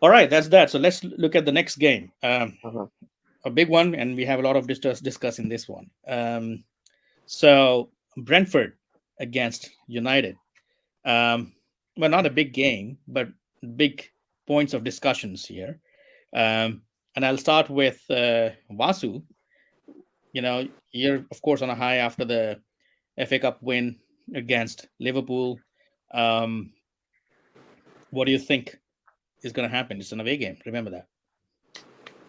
All right, that's that. So let's look at the next game. Uh-huh. A big one, and we have a lot of discuss in this one. So Brentford against United. Um, well, not a big game, but big points of discussions here. And I'll start with Vasu. You're of course on a high after the FA Cup win against Liverpool. Um, what do you think is going to happen? It's an away game. Remember that.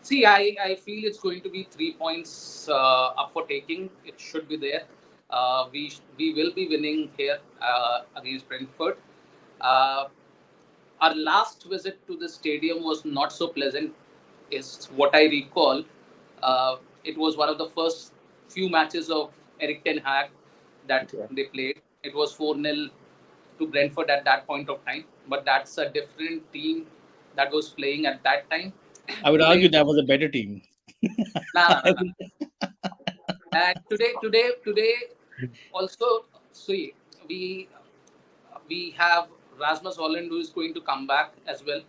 See, I feel it's going to be 3 points up for taking. It should be there. We will be winning here against Brentford. Uh, our last visit to the stadium was not so pleasant, is what I recall. It was one of the first few matches of Eric Ten Hag that Yeah. they played. It was 4-0 to Brentford at that point of time, but that's a different team that was playing at that time. I would argue Today, that was a better team. no, no, no, no. And today, also, see, we we have Rasmus Holland who is going to come back as well.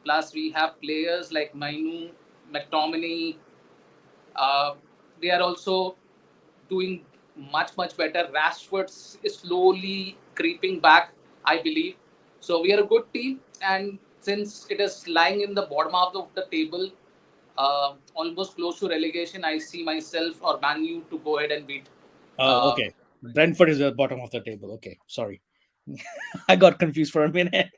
Plus, we have players like Mainu, McTominay. Uh, they are also doing much better. Rashford is slowly creeping back, I believe. So we are a good team, and since it is lying in the bottom half of the table, almost close to relegation, I see myself or Man U to go ahead and beat. Oh, Uh, okay. Brentford is at the bottom of the table. Okay, sorry. I got confused for a minute.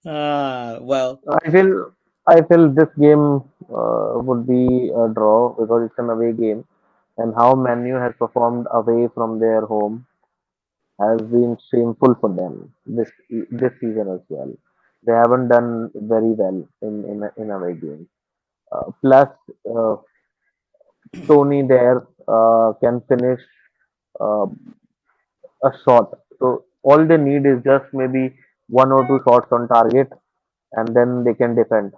Well, I feel I feel this game would be a draw because it's an away game, and how Manu has performed away from their home has been shameful for them this season as well. They haven't done very well in away games. Plus, uh, Tony there can finish uh, a shot. So all they need is just maybe one or two shots on target, and then they can defend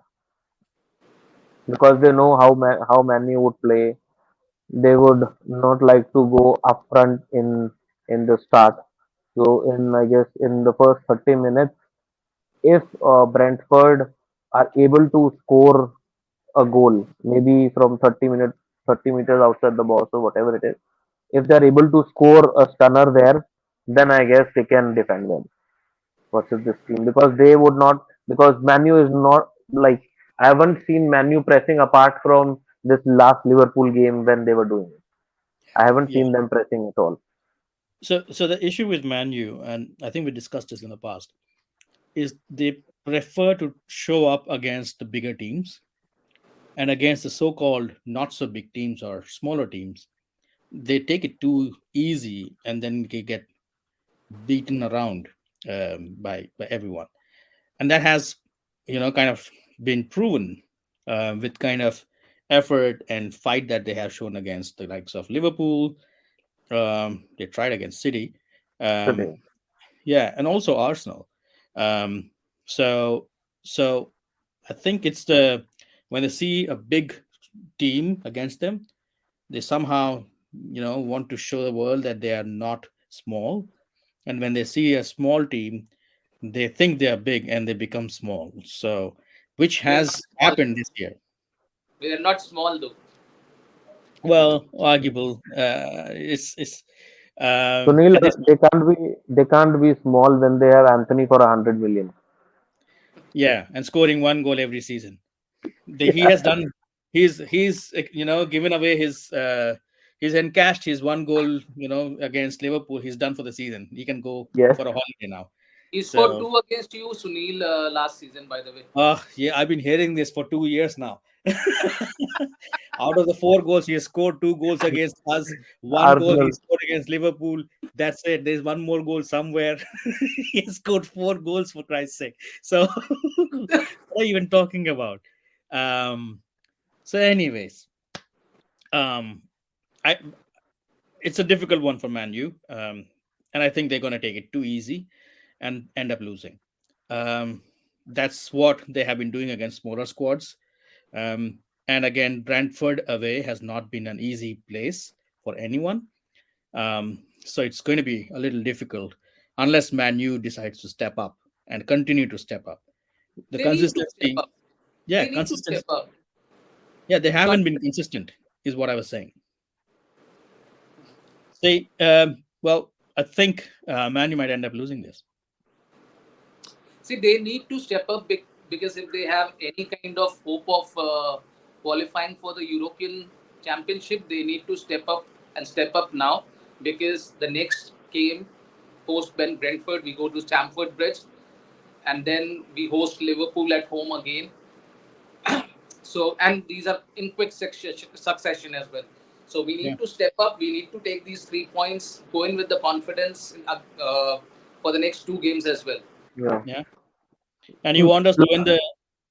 because they know how Manu would play. They would not like to go up front in the start. So in I guess in the first 30 minutes, if Brentford are able to score a goal, maybe from 30 meters outside the box or whatever it is, if they're able to score a stunner there, then I guess they can defend them versus this team because they would not because Manu is not like I haven't seen Manu pressing apart from this last Liverpool game when they were doing it. I haven't yeah. seen them pressing at all. So the issue with Man U, and I think we discussed this in the past, is they prefer to show up against the bigger teams and against the so-called not so big teams or smaller teams. They take it too easy and then they get beaten around by everyone, and that has kind of been proven with kind of effort and fight that they have shown against the likes of Liverpool. They tried against City, um, Today. yeah, and also Arsenal. Um, so so I think it's the when they see a big team against them, they somehow want to show the world that they are not small, and when they see a small team, they think they are big and they become small. So which we are not has small. happened this year. We are not small though. Well, arguable. It's Sunil, at this point, they can't be small when they have Anthony for 100 million. yeah, and scoring one goal every season. He Yeah. has done. He's given away he's encashed his one goal against Liverpool. He's done for the season. He can go Yes. for a holiday now. He scored So two against you, Sunil, last season, by the way. yeah, I've been hearing this for 2 years now. Out of the four goals, he has scored two goals against us. One goal he Arsenal. scored against Liverpool. That's it. There's one more goal somewhere. He has scored four goals for Christ's sake. So what are you even talking about? Um, anyways, um, I it's a difficult one for Man U, and I think they're going to take it too easy and end up losing. Um, that's what they have been doing against smaller squads. And again, Brentford away has not been an easy place for anyone. So it's going to be a little difficult unless Man U decides to step up. and continue to step up. The They need to step consistency, up. yeah, They need to step consistency, up. yeah, they But haven't been consistent, is what I was saying. See, well, I think Man might end up losing this. see, they need to step up because if they have any kind of hope of qualifying for the European Championship, they need to step up and step up now, because the next game post Ben Brentford, we go to Stamford Bridge, and then we host Liverpool at home again. So, and these are in quick succession as well. So we Yeah, need to step up. We need to take these 3 points, go in with the confidence for the next 2 games as well. Yeah. yeah. And you Mm, want us to win plus- the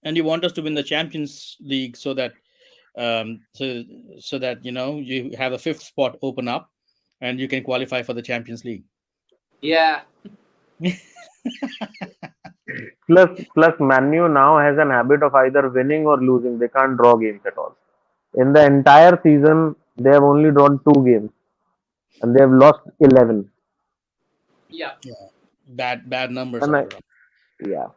and you want us to win the Champions League so that um, so so that you have a fifth spot open up and you can qualify for the Champions League. Yeah, plus Manu now has an habit of either winning or losing. They can't draw games at all. In the entire season, they have only drawn 2 games and they have lost 11. yeah. Yeah, bad numbers And all I, around. yeah,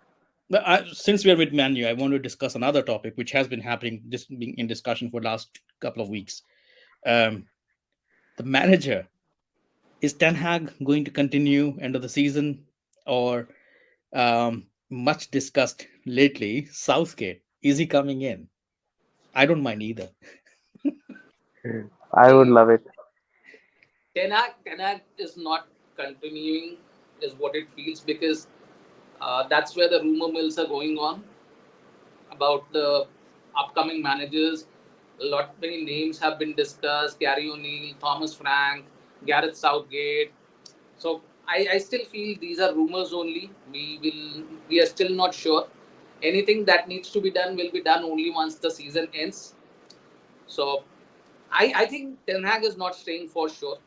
But since we are with Manu, I want to discuss another topic which has been happening, this being in discussion for the last couple of weeks. Um, the manager, is Ten Hag going to continue end of the season, or much discussed lately, Southgate, is he coming in? I don't mind either. I would See, love it. Ten Hag is not continuing, is what it feels, because that's where the rumor mills are going on about the upcoming managers. A lot many names have been discussed: Gary O'Neill, Thomas Frank, Gareth Southgate. So I still feel these are rumors only. We are still not sure. Anything that needs to be done will be done only once the season ends. So I think Ten Hag is not staying for sure,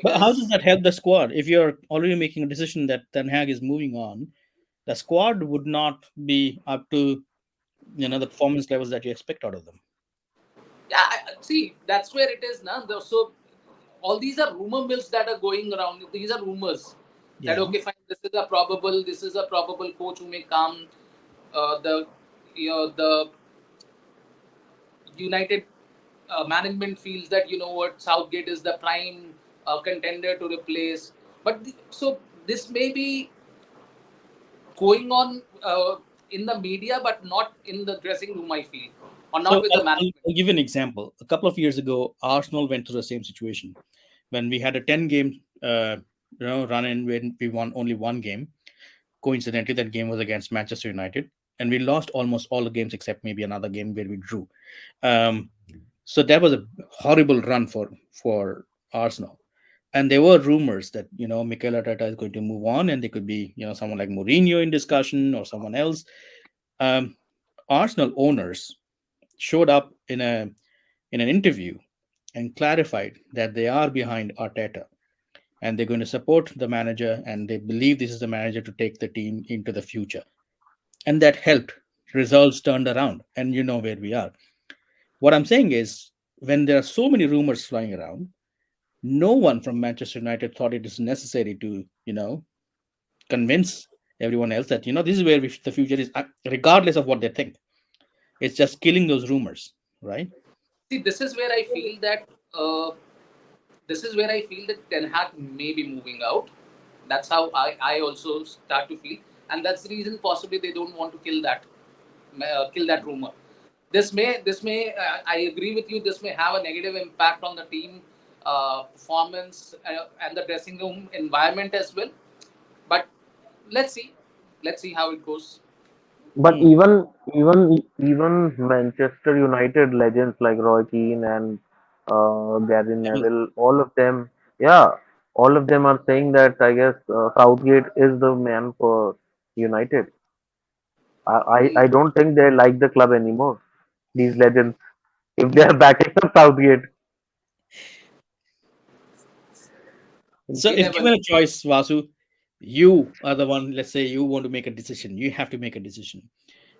But how does because that help the squad? If you're already making a decision that Ten Hag is moving on, the squad would not be up to the performance levels that you expect out of them. yeah, see, that's where it is now. So all these are rumor mills that are going around. These are rumors that Yeah. okay, fine, this is a probable coach who may come. The the United management feels that what, Southgate is the prime contender to replace. But so this may be going on in the media, but not in the dressing room. I feel, or So not with the management. I'll give you an example. A couple of years ago, Arsenal went through the same situation when we had a 10 game run in when we won only one game. Coincidentally, that game was against Manchester United, and we lost almost all the games except maybe another game where we drew. Um, so that was a horrible run for Arsenal. And there were rumors that Mikel Arteta is going to move on, and there could be someone like Mourinho in discussion or someone else. Um, Arsenal owners showed up in an interview and clarified that they are behind Arteta and they're going to support the manager and they believe this is the manager to take the team into the future. And that helped. Results turned around, and you know where we are. What I'm saying is, when there are so many rumors flying around, no one from Manchester United thought it is necessary to, convince everyone else that, this is where the future is, regardless of what they think. It's just killing those rumors, right? See, this is where I feel that Ten Hag may be moving out. That's how I also start to feel, and that's the reason possibly they don't want to kill that rumor. I agree with you. This may have a negative impact on the team performance and the dressing room environment as well. But let's see, let's see how it goes. But Hmm. even Manchester United legends like Roy Keane and Gary Neville, all of them, yeah, all of them are saying that I guess Southgate is the man for United. I Mm. don't think they like the club anymore. These legends, if they are backing up Southgate, So We if never know. given a choice, Vasu, you are the one, let's say you want to make a decision. You have to make a decision.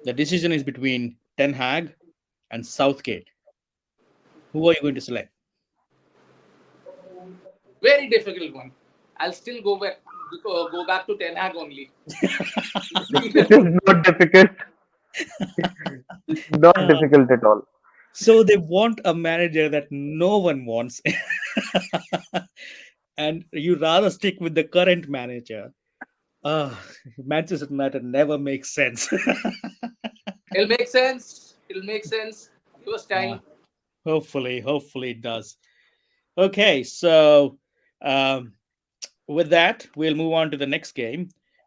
The decision is between Ten Hag and Southgate. Who are you going to select? Very difficult one. I'll still go back. go back to Ten Hag only. It is not difficult. Not Uh, difficult at all. so they want a manager that no one wants, and you rather stick with the current manager. Uh, Manchester United never makes sense. It'll make sense. It'll make sense. Give us Uh, time. hopefully it does. Okay, so um, with that, we'll move on to the next game.